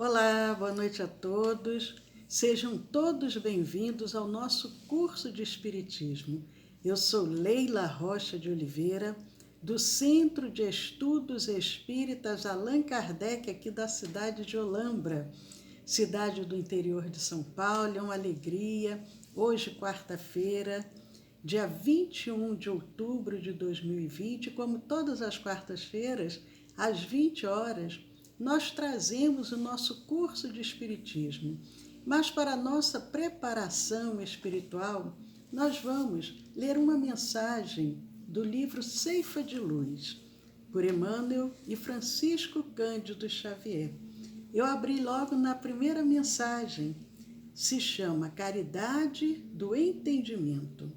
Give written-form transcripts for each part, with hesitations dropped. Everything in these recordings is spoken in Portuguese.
Olá, boa noite a todos. Sejam todos bem-vindos ao nosso curso de Espiritismo. Eu sou Leila Rocha de Oliveira, do Centro de Estudos Espíritas Allan Kardec, aqui da cidade de Olambra, cidade do interior de São Paulo. É uma alegria. Hoje, quarta-feira, dia 21 de outubro de 2020, como todas as quartas-feiras, às 20 horas, nós trazemos o nosso curso de Espiritismo. Mas para a nossa preparação espiritual, nós vamos ler uma mensagem do livro Ceifa de Luz, por Emmanuel e Francisco Cândido Xavier. Eu abri logo na primeira mensagem, se chama Caridade do Entendimento.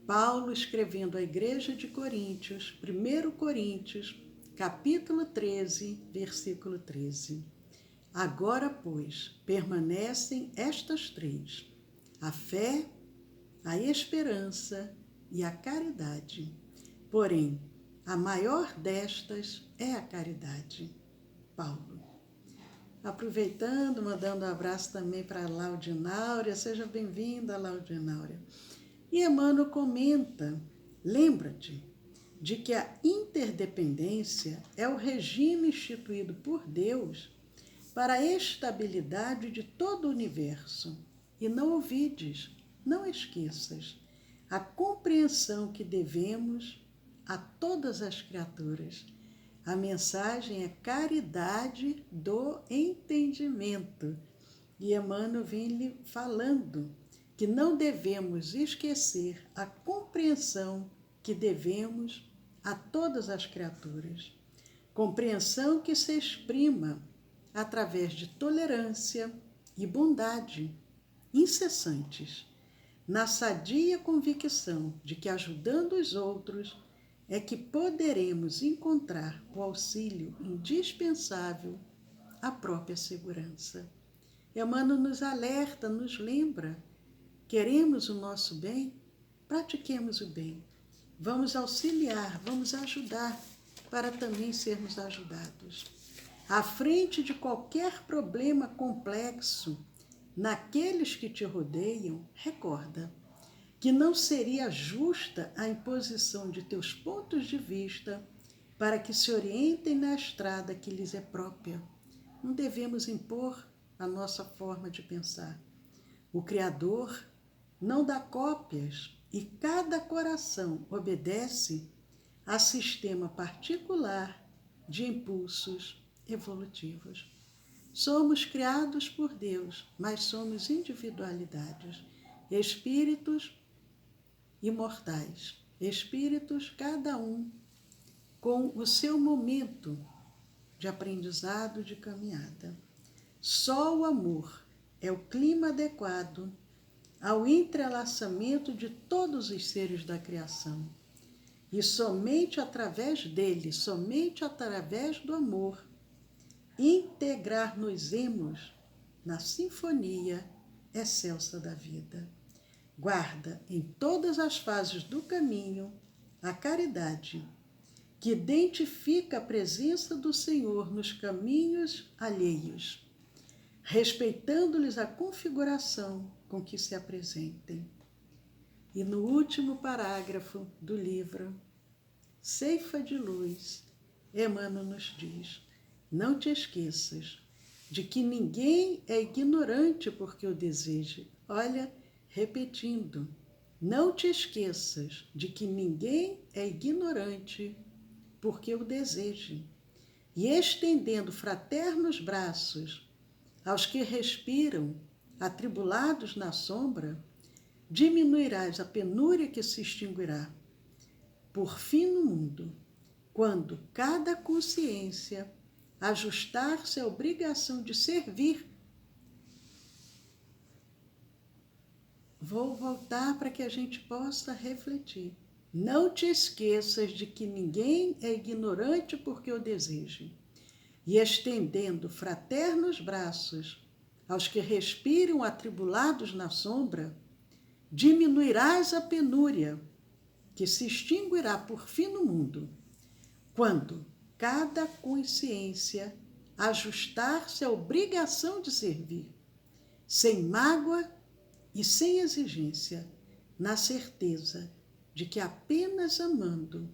Paulo escrevendo à Igreja de Coríntios, 1 Coríntios, capítulo 13, versículo 13. Agora, pois, permanecem estas três: a fé, a esperança e a caridade. Porém, a maior destas é a caridade. Paulo. Aproveitando, mandando um abraço também para a Laudinauria. Seja bem-vinda, Laudinauria. E Emmanuel comenta: lembra-te de que a interdependência é o regime instituído por Deus para a estabilidade de todo o universo. E não ouvides, não esqueças, a compreensão que devemos a todas as criaturas. A mensagem é caridade do entendimento. E Emmanuel vem lhe falando que não devemos esquecer a compreensão que devemos a todas as criaturas. Compreensão que se exprima através de tolerância e bondade incessantes, na sadia convicção de que, ajudando os outros, é que poderemos encontrar o auxílio indispensável à própria segurança. Emmanuel nos alerta, nos lembra: queremos o nosso bem? Pratiquemos o bem. Vamos auxiliar, vamos ajudar para também sermos ajudados. À frente de qualquer problema complexo, naqueles que te rodeiam, recorda que não seria justa a imposição de teus pontos de vista para que se orientem na estrada que lhes é própria. Não devemos impor a nossa forma de pensar. O Criador não dá cópias e cada coração obedece a sistema particular de impulsos evolutivos. Somos criados por Deus, mas somos individualidades, espíritos imortais, espíritos cada um com o seu momento de aprendizado, de caminhada. Só o amor é o clima adequado ao entrelaçamento de todos os seres da criação. E somente através dele, somente através do amor, integrar-nos-emos na sinfonia excelsa da vida. Guarda em todas as fases do caminho a caridade, que identifica a presença do Senhor nos caminhos alheios, respeitando-lhes a configuração com que se apresentem. E no último parágrafo do livro Ceifa de Luz, Emmanuel nos diz: não te esqueças de que ninguém é ignorante porque o deseje. Olha, repetindo, não te esqueças de que ninguém é ignorante porque o deseje. E estendendo fraternos braços aos que respiram, atribulados na sombra, diminuirás a penúria que se extinguirá. Por fim no mundo, quando cada consciência ajustar-se à obrigação de servir. Vou voltar para que a gente possa refletir. Não te esqueças de que ninguém é ignorante porque o deseje. E estendendo fraternos braços aos que respiram atribulados na sombra, diminuirás a penúria que se extinguirá por fim no mundo, quando cada consciência ajustar-se à obrigação de servir, sem mágoa e sem exigência, na certeza de que apenas amando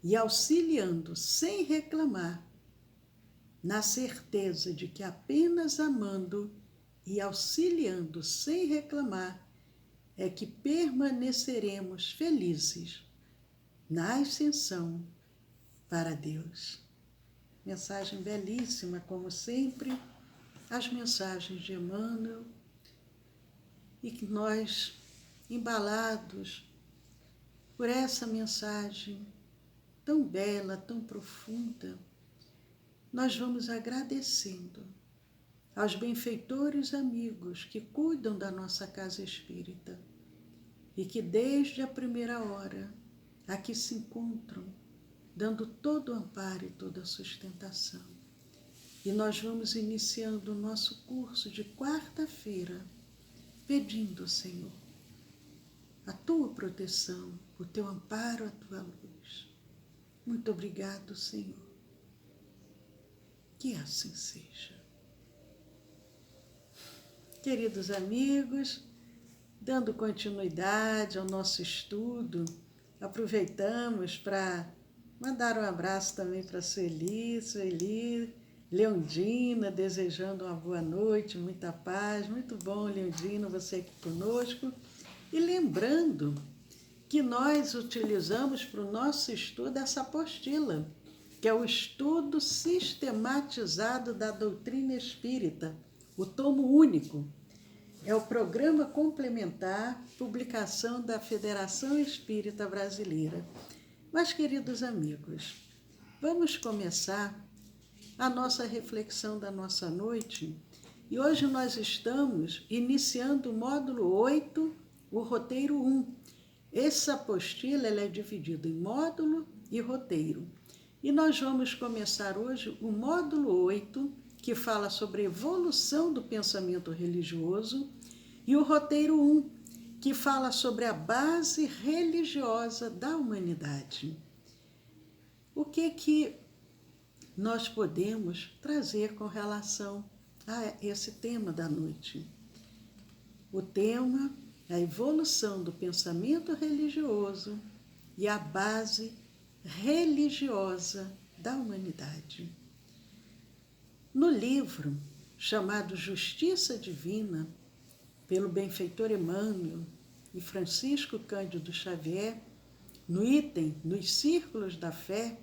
e auxiliando sem reclamar, na certeza de que apenas amando e auxiliando sem reclamar, é que permaneceremos felizes na ascensão para Deus. Mensagem belíssima, como sempre, as mensagens de Emmanuel, e que nós, embalados por essa mensagem tão bela, tão profunda, nós vamos agradecendo aos benfeitores amigos que cuidam da nossa casa espírita e que desde a primeira hora aqui se encontram, dando todo o amparo e toda a sustentação. E nós vamos iniciando o nosso curso de quarta-feira, pedindo, Senhor, a tua proteção, o teu amparo, a tua luz. Muito obrigado, Senhor. Que assim seja. Queridos amigos, dando continuidade ao nosso estudo, aproveitamos para mandar um abraço também para Sueli, Leondina, desejando uma boa noite, muita paz. Muito bom, Leondina, você aqui conosco. E lembrando que nós utilizamos para o nosso estudo essa apostila, que é o estudo sistematizado da doutrina espírita, o tomo único. É o programa complementar, publicação da Federação Espírita Brasileira. Mas, queridos amigos, vamos começar a nossa reflexão da nossa noite. E hoje nós estamos iniciando o módulo 8, o roteiro 1. Essa apostila ela é dividida em módulo e roteiro. E nós vamos começar hoje o módulo 8, que fala sobre a evolução do pensamento religioso, e o roteiro 1, que fala sobre a base religiosa da humanidade. O que nós podemos trazer com relação a esse tema da noite? O tema é a evolução do pensamento religioso e a base religiosa da humanidade. No livro chamado Justiça Divina, pelo benfeitor Emmanuel e Francisco Cândido Xavier, no item Nos Círculos da Fé,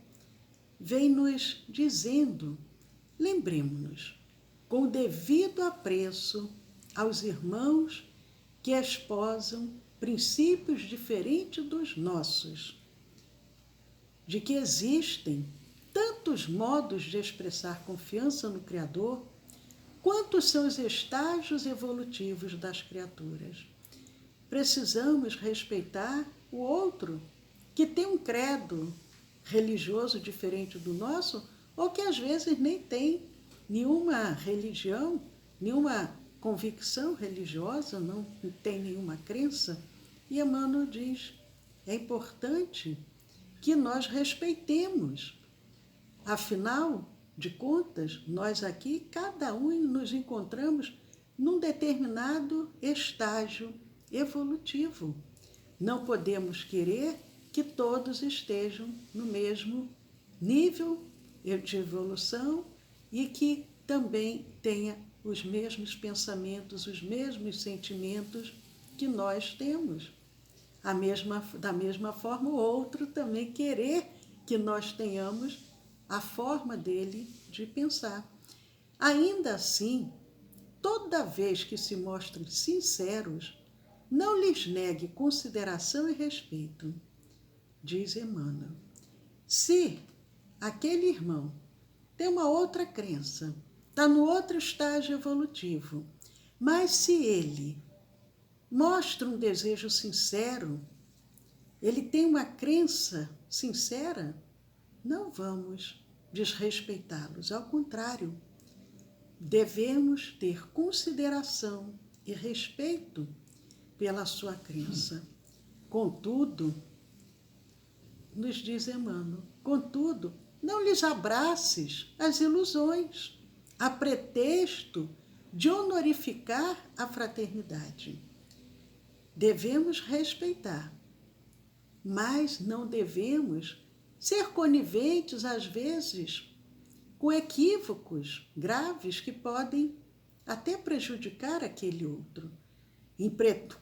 vem nos dizendo, lembremos-nos, com o devido apreço aos irmãos que esposam princípios diferentes dos nossos, de que existem tantos modos de expressar confiança no Criador, quanto são os estágios evolutivos das criaturas. Precisamos respeitar o outro, que tem um credo religioso diferente do nosso, ou que às vezes nem tem nenhuma religião, nenhuma convicção religiosa, não tem nenhuma crença. E Emmanuel diz, é importante que nós respeitemos. Afinal de contas, nós aqui, cada um nos encontramos num determinado estágio evolutivo. Não podemos querer que todos estejam no mesmo nível de evolução e que também tenha os mesmos pensamentos, os mesmos sentimentos que nós temos. Da mesma forma, o outro também querer que nós tenhamos a forma dele de pensar. Ainda assim, toda vez que se mostrem sinceros, não lhes negue consideração e respeito, diz Emmanuel. Se aquele irmão tem uma outra crença, está no outro estágio evolutivo, mas se ele mostra um desejo sincero, ele tem uma crença sincera, não vamos desrespeitá-los. Ao contrário, devemos ter consideração e respeito pela sua crença. Contudo, nos diz Emmanuel, contudo, não lhes abraces as ilusões. a pretexto de honorificar a fraternidade. Devemos respeitar, mas não devemos ser coniventes, às vezes, com equívocos graves que podem até prejudicar aquele outro.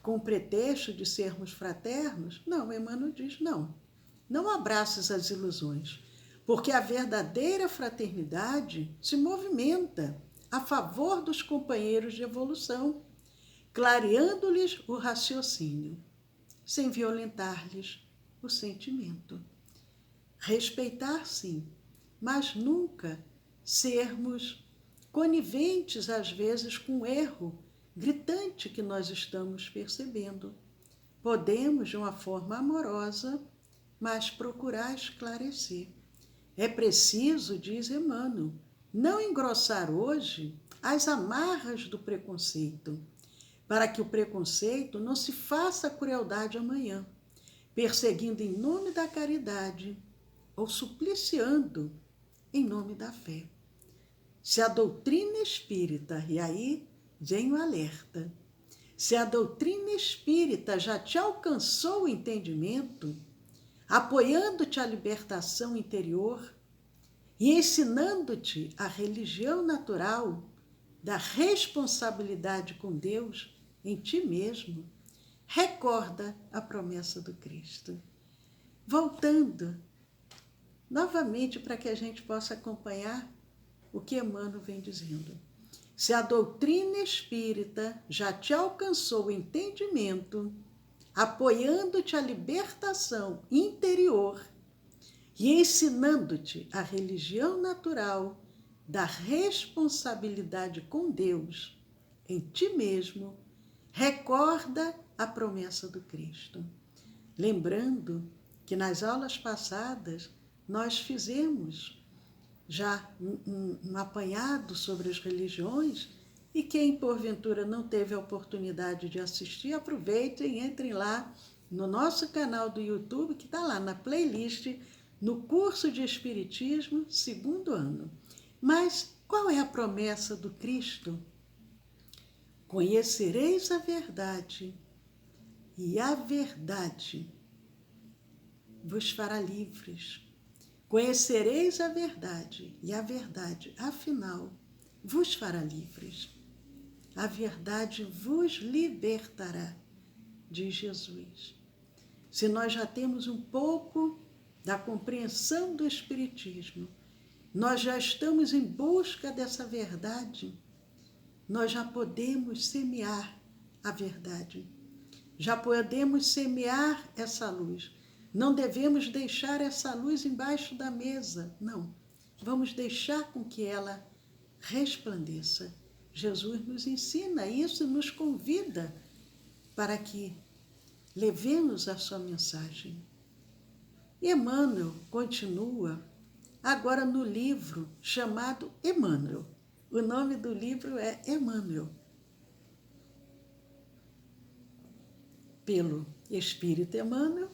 Com pretexto de sermos fraternos, não, Emmanuel diz, não abraces as ilusões, porque a verdadeira fraternidade se movimenta a favor dos companheiros de evolução, clareando-lhes o raciocínio, sem violentar-lhes o sentimento. Respeitar, sim, mas nunca sermos coniventes, às vezes, com o erro gritante que nós estamos percebendo. Podemos, de uma forma amorosa, mas procurar esclarecer. É preciso, diz Emmanuel, não engrossar hoje as amarras do preconceito, para que o preconceito não se faça crueldade amanhã, perseguindo em nome da caridade ou supliciando em nome da fé. Se a doutrina espírita, e aí vem o alerta, se a doutrina espírita já te alcançou o entendimento, apoiando-te a libertação interior e ensinando-te a religião natural da responsabilidade com Deus em ti mesmo, recorda a promessa do Cristo. Voltando novamente para que a gente possa acompanhar o que Emmanuel vem dizendo. Se a doutrina espírita já te alcançou o entendimento, apoiando-te a libertação interior e ensinando-te a religião natural da responsabilidade com Deus em ti mesmo, recorda a promessa do Cristo. Lembrando que nas aulas passadas nós fizemos já um apanhado sobre as religiões, e quem porventura não teve a oportunidade de assistir, aproveitem e entrem lá no nosso canal do YouTube, que está lá na playlist, no curso de Espiritismo, 2º ano. Mas qual é a promessa do Cristo? Conhecereis a verdade, e a verdade vos fará livres. Conhecereis a verdade, e a verdade, afinal, vos fará livres. A verdade vos libertará, diz Jesus. Se nós já temos um pouco da compreensão do Espiritismo, nós já estamos em busca dessa verdade, nós já podemos semear a verdade, já podemos semear essa luz. Não devemos deixar essa luz embaixo da mesa, não. Vamos deixar com que ela resplandeça. Jesus nos ensina isso e nos convida para que levemos a sua mensagem. E Emmanuel continua agora no livro chamado Emmanuel. O nome do livro é Emmanuel, pelo Espírito Emmanuel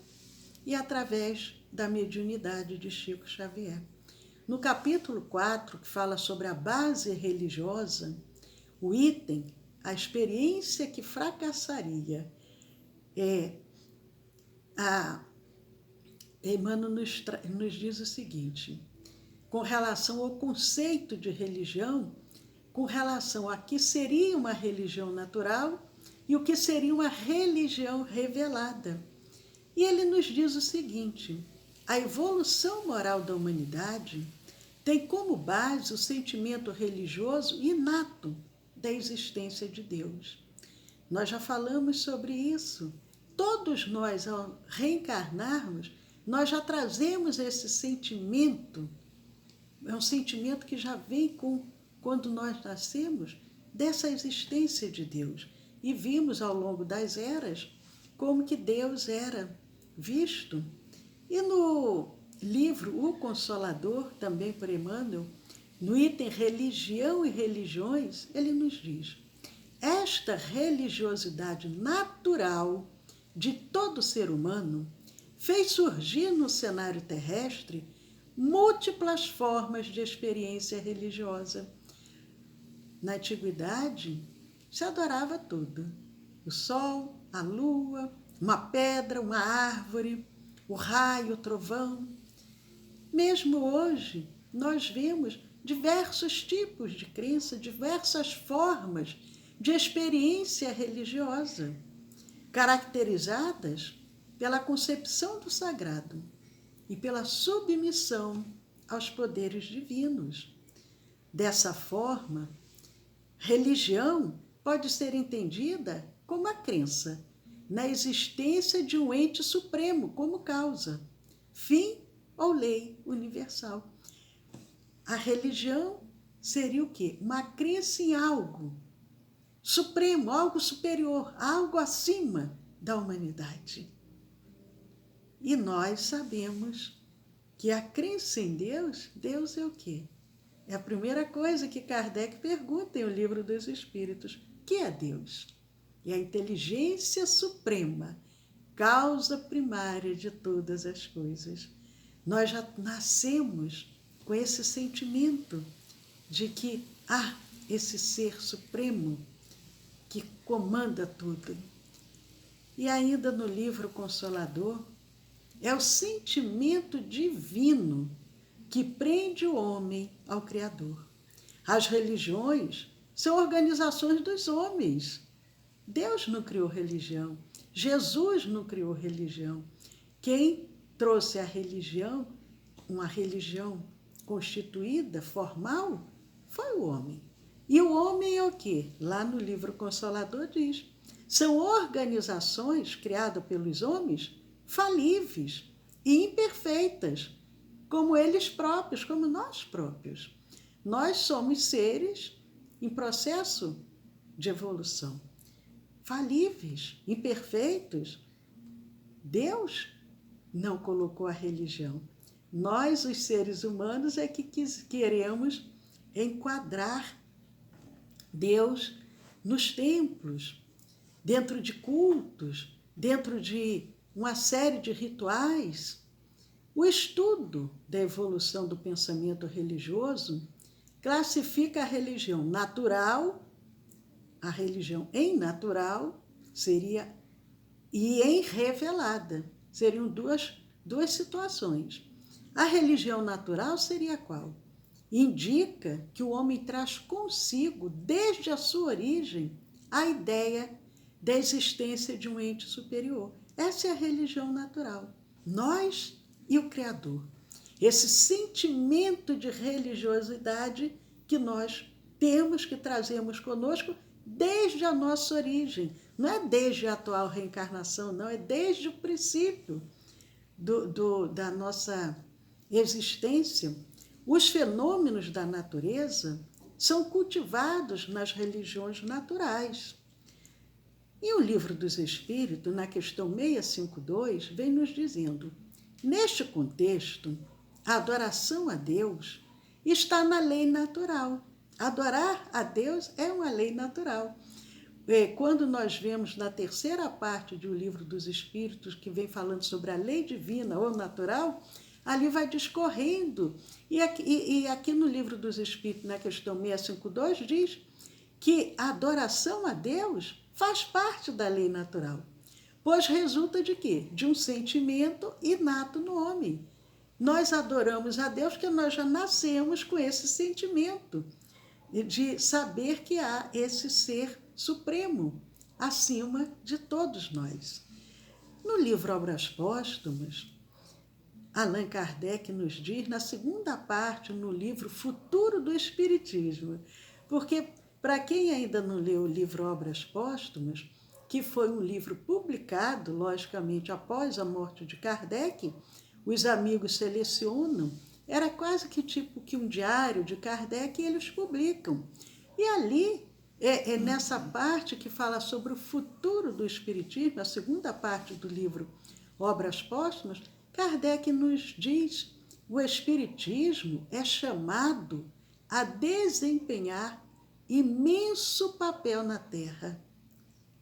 e através da mediunidade de Chico Xavier. No capítulo 4, que fala sobre a base religiosa, o item, a experiência que fracassaria, Emmanuel nos diz o seguinte, com relação ao conceito de religião, com relação a que seria uma religião natural e o que seria uma religião revelada. E ele nos diz o seguinte, a evolução moral da humanidade tem como base o sentimento religioso inato da existência de Deus. Nós já falamos sobre isso. Todos nós, ao reencarnarmos, nós já trazemos esse sentimento. É um sentimento que já vem quando nós nascemos, dessa existência de Deus. E vimos ao longo das eras como que Deus era visto. E no livro O Consolador, também por Emmanuel, no item Religião e Religiões, ele nos diz, esta religiosidade natural de todo ser humano fez surgir no cenário terrestre múltiplas formas de experiência religiosa, na antiguidade, se adorava tudo. O sol, a lua, uma pedra, uma árvore, o raio, o trovão. Mesmo hoje, nós vemos diversos tipos de crença, diversas formas de experiência religiosa, caracterizadas pela concepção do sagrado e pela submissão aos poderes divinos. Dessa forma, religião pode ser entendida como a crença na existência de um ente supremo como causa, fim ou lei universal. A religião seria o quê? Uma crença em algo supremo, algo superior, algo acima da humanidade. E nós sabemos que a crença em Deus, Deus é o quê? É a primeira coisa que Kardec pergunta em O Livro dos Espíritos. O que é Deus? É a inteligência suprema, causa primária de todas as coisas. Nós já nascemos com esse sentimento de que há esse ser supremo que comanda tudo. E ainda no livro Consolador, é o sentimento divino que prende o homem ao Criador. As religiões são organizações dos homens. Deus não criou religião, Jesus não criou religião. Quem trouxe a religião, uma religião constituída, formal, foi o homem. E o homem é o quê? Lá no livro Consolador diz, são organizações criadas pelos homens falíveis e imperfeitas, como eles próprios, como nós próprios. Nós somos seres em processo de evolução, falíveis, imperfeitos. Deus não colocou a religião. Nós, os seres humanos, é que queremos enquadrar Deus nos templos, dentro de cultos, dentro de uma série de rituais. O estudo da evolução do pensamento religioso classifica a religião natural, a religião em natural seria e em revelada. Seriam duas situações. A religião natural seria qual? Indica que o homem traz consigo, desde a sua origem, a ideia da existência de um ente superior. Essa é a religião natural. Nós e o Criador. Esse sentimento de religiosidade que nós temos, que trazemos conosco desde a nossa origem. Não é desde a atual reencarnação, não, é desde o princípio da nossa existência. Os fenômenos da natureza são cultivados nas religiões naturais. E o Livro dos Espíritos, na questão 652, vem nos dizendo, neste contexto, a adoração a Deus está na lei natural. Adorar a Deus é uma lei natural. Quando nós vemos na terceira parte do Livro dos Espíritos, que vem falando sobre a lei divina ou natural, ali vai discorrendo. E aqui no Livro dos Espíritos, na questão 652, diz que a adoração a Deus faz parte da lei natural, pois resulta de quê? De um sentimento inato no homem. Nós adoramos a Deus porque nós já nascemos com esse sentimento de saber que há esse ser supremo acima de todos nós. No livro Obras Póstumas, Allan Kardec nos diz, na segunda parte, no livro Futuro do Espiritismo, porque para quem ainda não leu o livro Obras Póstumas, que foi um livro publicado, logicamente, após a morte de Kardec, os amigos selecionam, era quase que tipo que um diário de Kardec, e eles publicam. E ali, nessa parte que fala sobre o futuro do Espiritismo, a segunda parte do livro Obras Póstumas, Kardec nos diz, o Espiritismo é chamado a desempenhar imenso papel na Terra.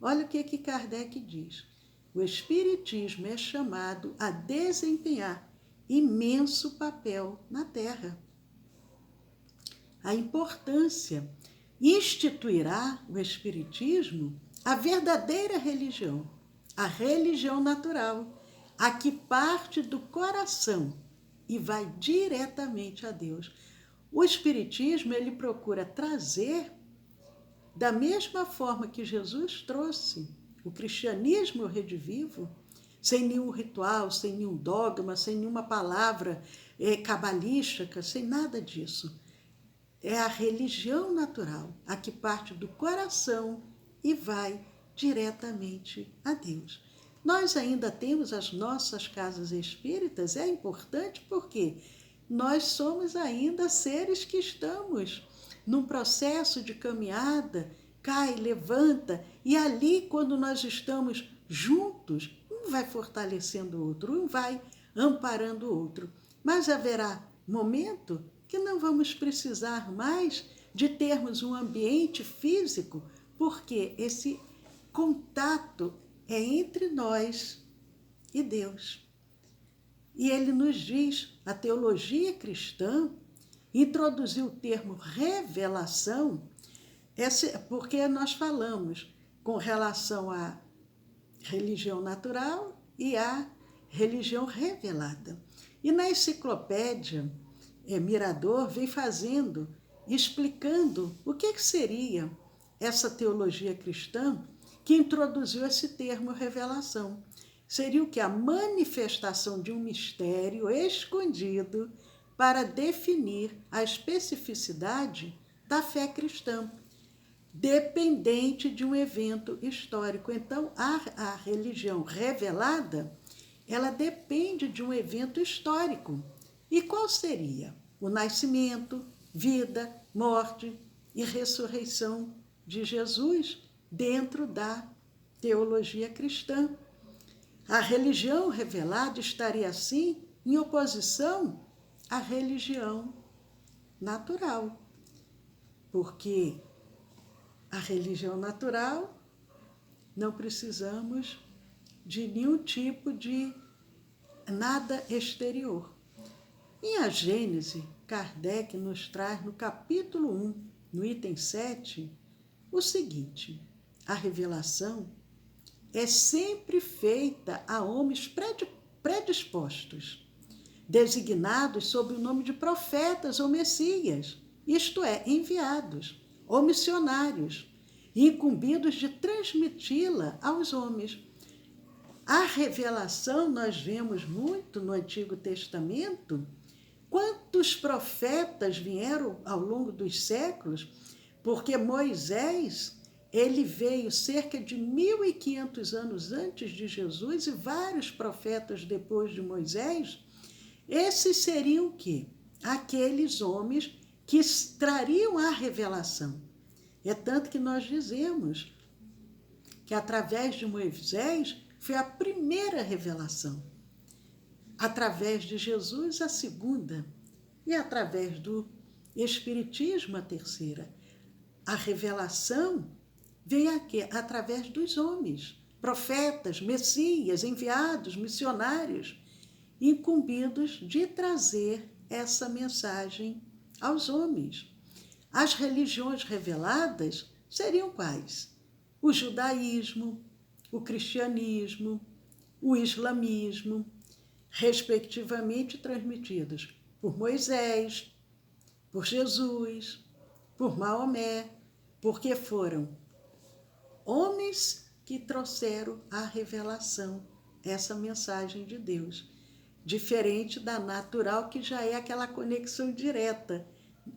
Olha o que Kardec diz. O Espiritismo é chamado a desempenhar imenso papel na Terra. A importância instituirá o Espiritismo a verdadeira religião, a religião natural, a que parte do coração e vai diretamente a Deus. O Espiritismo, ele procura trazer, da mesma forma que Jesus trouxe o cristianismo redivivo, sem nenhum ritual, sem nenhum dogma, sem nenhuma palavra cabalística, sem nada disso. É a religião natural, a que parte do coração e vai diretamente a Deus. Nós ainda temos as nossas casas espíritas, é importante porque nós somos ainda seres que estamos num processo de caminhada, cai, levanta, e ali, quando nós estamos juntos, um vai fortalecendo o outro, um vai amparando o outro. Mas haverá momento que não vamos precisar mais de termos um ambiente físico, porque esse contato é entre nós e Deus. E ele nos diz, a teologia cristã introduziu o termo revelação, porque nós falamos com relação à religião natural e à religião revelada. E na enciclopédia Mirador vem explicando o que seria essa teologia cristã que introduziu esse termo revelação. Seria o que? A manifestação de um mistério escondido para definir a especificidade da fé cristã, dependente de um evento histórico. Então, a religião revelada, ela depende de um evento histórico. E qual seria? O nascimento, vida, morte e ressurreição de Jesus dentro da teologia cristã. A religião revelada estaria, assim, em oposição à religião natural, porque a religião natural não precisamos de nenhum tipo de nada exterior. Em A Gênese, Kardec nos traz no capítulo 1, no item 7, o seguinte: a revelação é sempre feita a homens predispostos, designados sob o nome de profetas ou messias, isto é, enviados, ou missionários, incumbidos de transmiti-la aos homens. A revelação nós vemos muito no Antigo Testamento. Quantos profetas vieram ao longo dos séculos? Porque Moisés, ele veio cerca de 1.500 anos antes de Jesus e vários profetas depois de Moisés. Esses seriam o quê? Aqueles homens que trariam a revelação. É tanto que nós dizemos que através de Moisés foi a primeira revelação. Através de Jesus, a segunda. E através do Espiritismo, a terceira. A revelação veio aqui, através dos homens, profetas, messias, enviados, missionários, incumbidos de trazer essa mensagem aos homens. As religiões reveladas seriam quais? O judaísmo, o cristianismo, o islamismo, respectivamente transmitidos por Moisés, por Jesus, por Maomé, porque foram homens que trouxeram a revelação, essa mensagem de Deus, diferente da natural, que já é aquela conexão direta,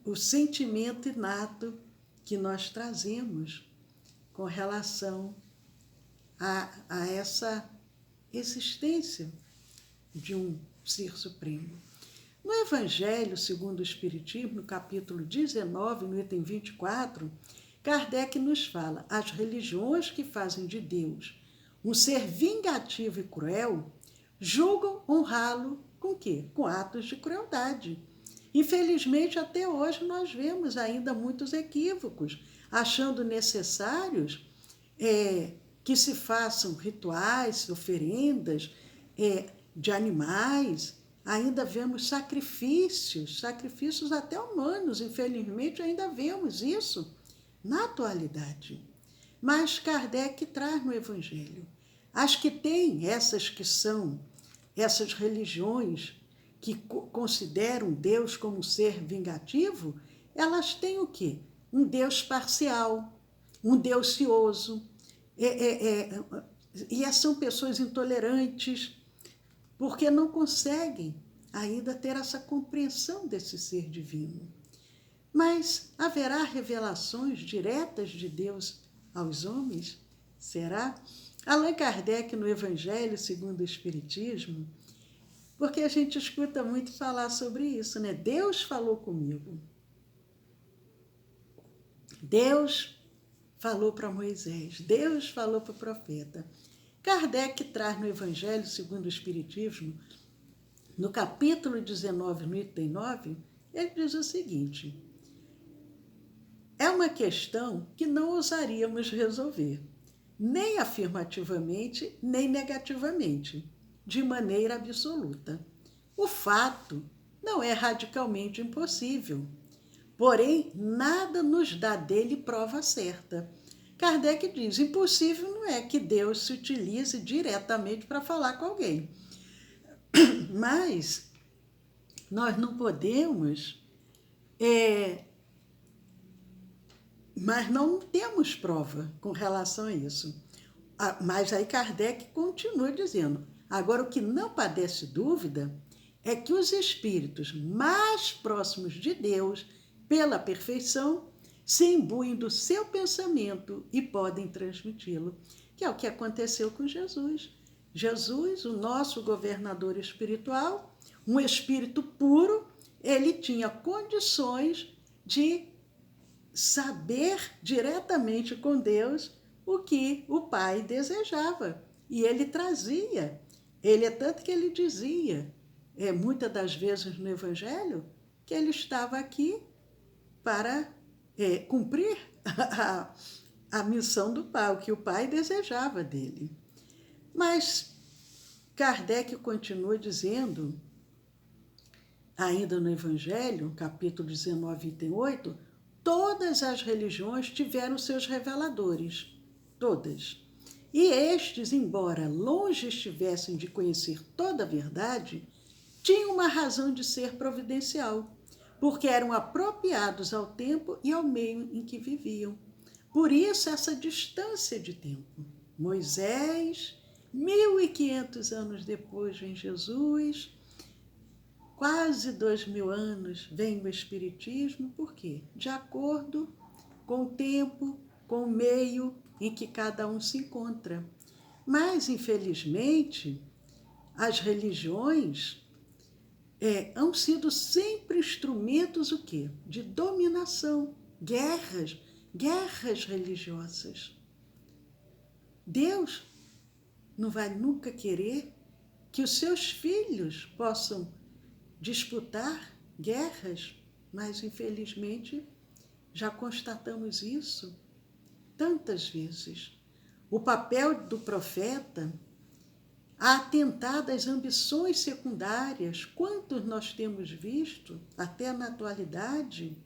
o sentimento inato que nós trazemos com relação a essa existência de um ser supremo. No Evangelho segundo o Espiritismo, no capítulo 19, no item 24, Kardec nos fala: as religiões que fazem de Deus um ser vingativo e cruel julgam honrá-lo com quê? Com atos de crueldade. Infelizmente, até hoje nós vemos ainda muitos equívocos, achando necessários que se façam rituais, oferendas de animais. Ainda vemos sacrifícios até humanos, infelizmente ainda vemos isso na atualidade. Mas Kardec traz no Evangelho. As que têm, essas religiões que consideram Deus como um ser vingativo, elas têm o quê? Um Deus parcial, um Deus cioso, e são pessoas intolerantes, porque não conseguem ainda ter essa compreensão desse ser divino. Mas haverá revelações diretas de Deus aos homens? Será? Allan Kardec, no Evangelho segundo o Espiritismo, porque a gente escuta muito falar sobre isso, né? Deus falou comigo. Deus falou para Moisés, Deus falou para o profeta. Kardec traz no Evangelho segundo o Espiritismo, no capítulo 19, no item 9, ele diz o seguinte: é uma questão que não ousaríamos resolver, nem afirmativamente, nem negativamente, de maneira absoluta. O fato não é radicalmente impossível, porém, nada nos dá dele prova certa. Kardec diz, impossível não é que Deus se utilize diretamente para falar com alguém. Mas nós não podemos, mas não temos prova com relação a isso. Mas aí Kardec continua dizendo, agora o que não padece dúvida é que os espíritos mais próximos de Deus, pela perfeição, se imbuem do seu pensamento e podem transmiti-lo, que é o que aconteceu com Jesus. Jesus, o nosso governador espiritual, um espírito puro, ele tinha condições de saber diretamente com Deus o que o Pai desejava. E ele trazia. Ele é tanto que ele dizia, muitas das vezes no Evangelho, que ele estava aqui para cumprir a missão do Pai, o que o Pai desejava dele. Mas Kardec continua dizendo, ainda no Evangelho, capítulo 19, item 8, todas as religiões tiveram seus reveladores, todas. E estes, embora longe estivessem de conhecer toda a verdade, tinham uma razão de ser providencial, porque eram apropriados ao tempo e ao meio em que viviam. Por isso, essa distância de tempo. Moisés, 1.500 anos depois vem Jesus, quase 2.000 anos vem o Espiritismo, por quê? De acordo com o tempo, com o meio em que cada um se encontra. Mas, infelizmente, as religiões han sido sempre instrumentos o quê? De dominação, guerras religiosas. Deus não vai nunca querer que os seus filhos possam disputar guerras, mas infelizmente já constatamos isso tantas vezes. O papel do profeta a atentar das ambições secundárias, quantos nós temos visto, até na atualidade,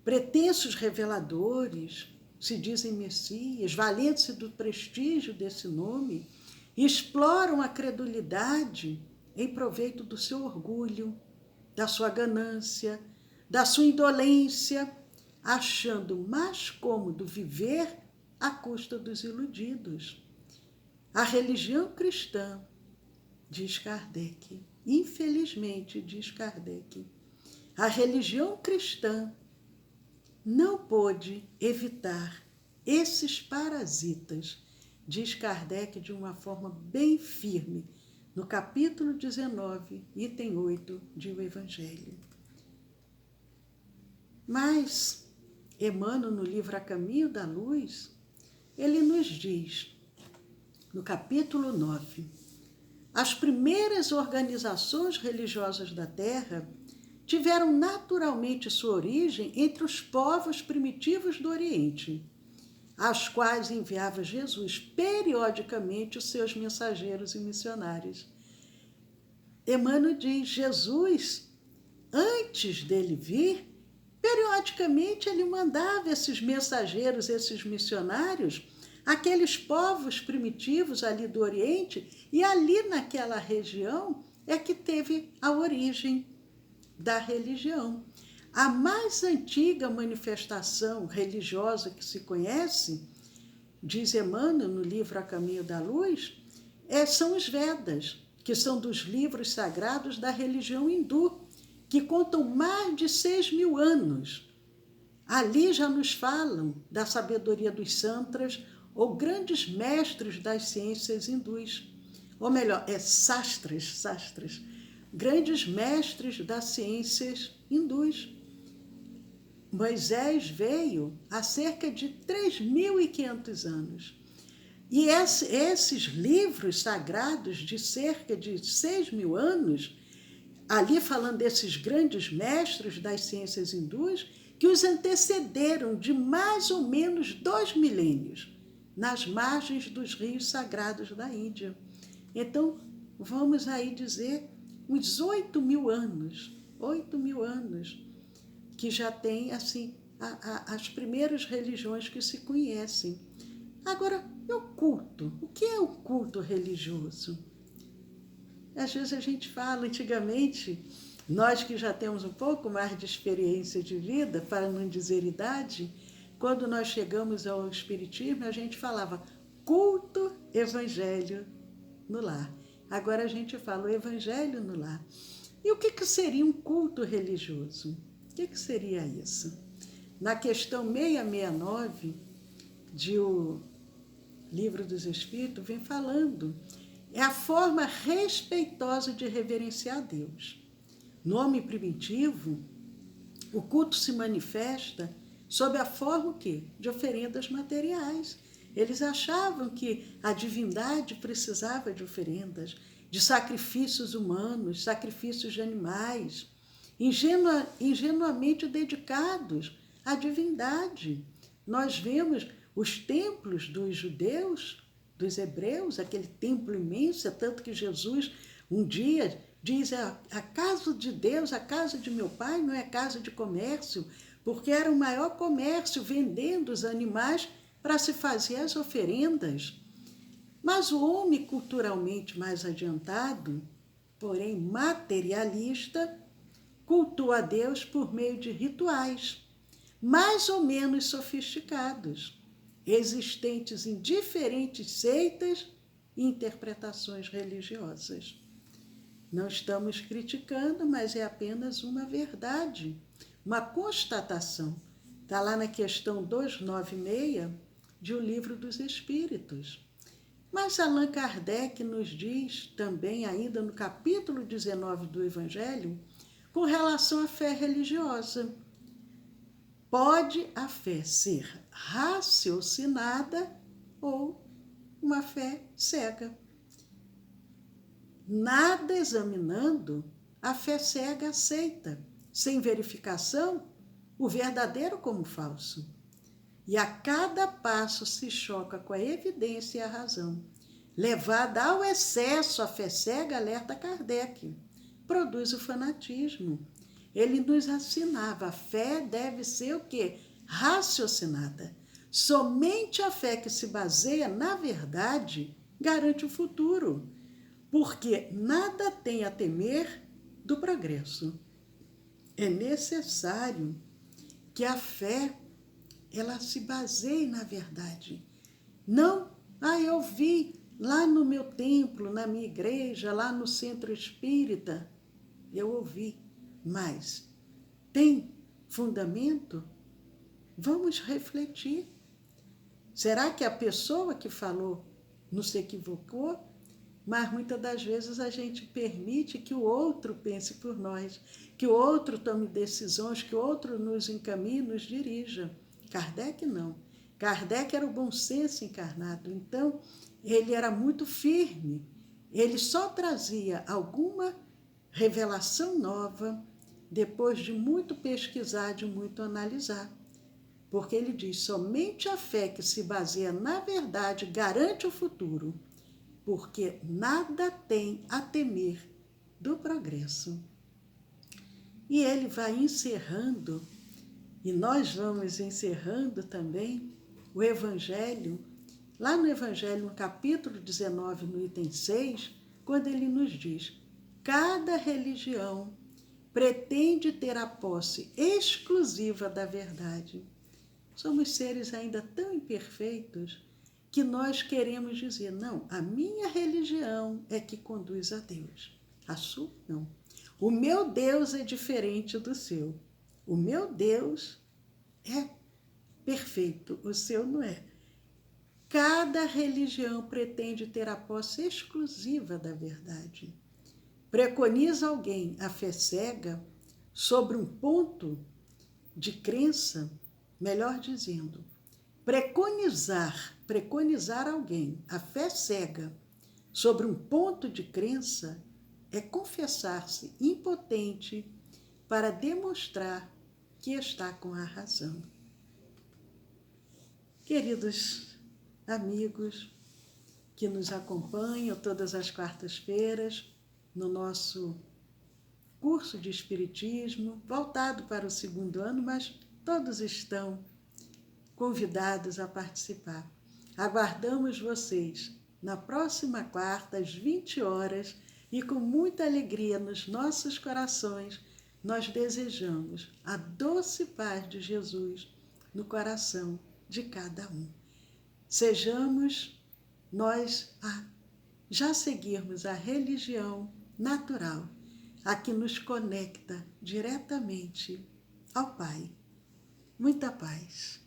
pretensos reveladores, se dizem messias, valendo-se do prestígio desse nome, exploram a credulidade em proveito do seu orgulho, da sua ganância, da sua indolência, achando mais cômodo viver à custa dos iludidos. A religião cristã, diz Kardec, infelizmente, diz Kardec, a religião cristã não pôde evitar esses parasitas, diz Kardec de uma forma bem firme, no capítulo 19, item 8 de O Evangelho. Mas Emmanuel, no livro A Caminho da Luz, ele nos diz, no capítulo 9, as primeiras organizações religiosas da Terra tiveram naturalmente sua origem entre os povos primitivos do Oriente, aos quais enviava Jesus periodicamente os seus mensageiros e missionários. Emmanuel diz, Jesus, antes dele vir, periodicamente ele mandava esses mensageiros, esses missionários, aqueles povos primitivos ali do Oriente, e ali naquela região é que teve a origem da religião. A mais antiga manifestação religiosa que se conhece, diz Emmanuel no livro A Caminho da Luz, são os Vedas, que são dos livros sagrados da religião hindu, que contam mais de 6.000 anos. Ali já nos falam da sabedoria dos santras, ou grandes mestres das ciências hindus. Ou melhor, sastras, grandes mestres das ciências hindus. Moisés veio há cerca de 3.500 anos. E esses livros sagrados de cerca de 6.000 anos, ali falando desses grandes mestres das ciências hindus, que os antecederam de mais ou menos 2 milênios, nas margens dos rios sagrados da Índia. Então, vamos aí dizer, uns 8.000 anos, 8.000 anos, que já tem, assim, as primeiras religiões que se conhecem. Agora, e o culto? O que é o culto religioso? Às vezes a gente fala, antigamente, nós que já temos um pouco mais de experiência de vida, para não dizer idade, quando nós chegamos ao Espiritismo, a gente falava culto, evangelho no lar. Agora a gente fala o evangelho no lar. E o que seria um culto religioso? O que seria isso? Na questão 669 do Livro dos Espíritos, vem falando. É a forma respeitosa de reverenciar a Deus. No homem primitivo, o culto se manifesta sob a forma o quê? De oferendas materiais. Eles achavam que a divindade precisava de oferendas, de sacrifícios humanos, sacrifícios de animais, ingenuamente dedicados à divindade. Nós vemos os templos dos judeus, dos hebreus, aquele templo imenso, é tanto que Jesus um dia diz, a casa de Deus, a casa de meu pai não é casa de comércio, porque era o maior comércio, vendendo os animais para se fazer as oferendas. Mas o homem culturalmente mais adiantado, porém materialista, cultua a Deus por meio de rituais, mais ou menos sofisticados, existentes em diferentes seitas e interpretações religiosas. Não estamos criticando, mas é apenas uma verdade, uma constatação. Está lá na questão 296 de O Livro dos Espíritos. Mas Allan Kardec nos diz também, ainda no capítulo 19 do Evangelho, com relação à fé religiosa. Pode a fé ser raciocinada ou uma fé cega. Nada examinando, a fé cega aceita, sem verificação, o verdadeiro como falso. E a cada passo se choca com a evidência e a razão. Levada ao excesso, a fé cega, alerta Kardec, produz o fanatismo. Ele nos ensinava, a fé deve ser o quê? Raciocinada. Somente a fé que se baseia na verdade garante o futuro, porque nada tem a temer do progresso. É necessário que a fé ela se baseie na verdade. Não, eu vi lá no meu templo, na minha igreja, lá no centro espírita, eu ouvi, mas tem fundamento? Vamos refletir. Será que a pessoa que falou não se equivocou? Mas muitas das vezes a gente permite que o outro pense por nós, que o outro tome decisões, que o outro nos encaminhe, nos dirija. Kardec não. Kardec era o bom senso encarnado, então ele era muito firme. Ele só trazia alguma revelação nova depois de muito pesquisar, de muito analisar. Porque ele diz, somente a fé que se baseia na verdade garante o futuro, porque nada tem a temer do progresso. E ele vai encerrando E nós vamos encerrando também o Evangelho, lá no Evangelho, no capítulo 19, no item 6, quando ele nos diz: cada religião pretende ter a posse exclusiva da verdade. Somos seres ainda tão imperfeitos que nós queremos dizer: não, a minha religião é que conduz a Deus. A sua não. O meu Deus é diferente do seu. O meu Deus é perfeito, o seu não é. Cada religião pretende ter a posse exclusiva da verdade. Preconiza alguém a fé cega sobre um ponto de crença, melhor dizendo, preconizar alguém a fé cega sobre um ponto de crença é confessar-se impotente para demonstrar que está com a razão. Queridos amigos que nos acompanham todas as quartas-feiras no nosso curso de Espiritismo, voltado para o 2º ano, mas todos estão convidados a participar. Aguardamos vocês na próxima quarta, às 20 horas, e com muita alegria nos nossos corações, nós desejamos a doce paz de Jesus no coração de cada um. Sejamos nós a já seguirmos a religião natural, a que nos conecta diretamente ao Pai. Muita paz.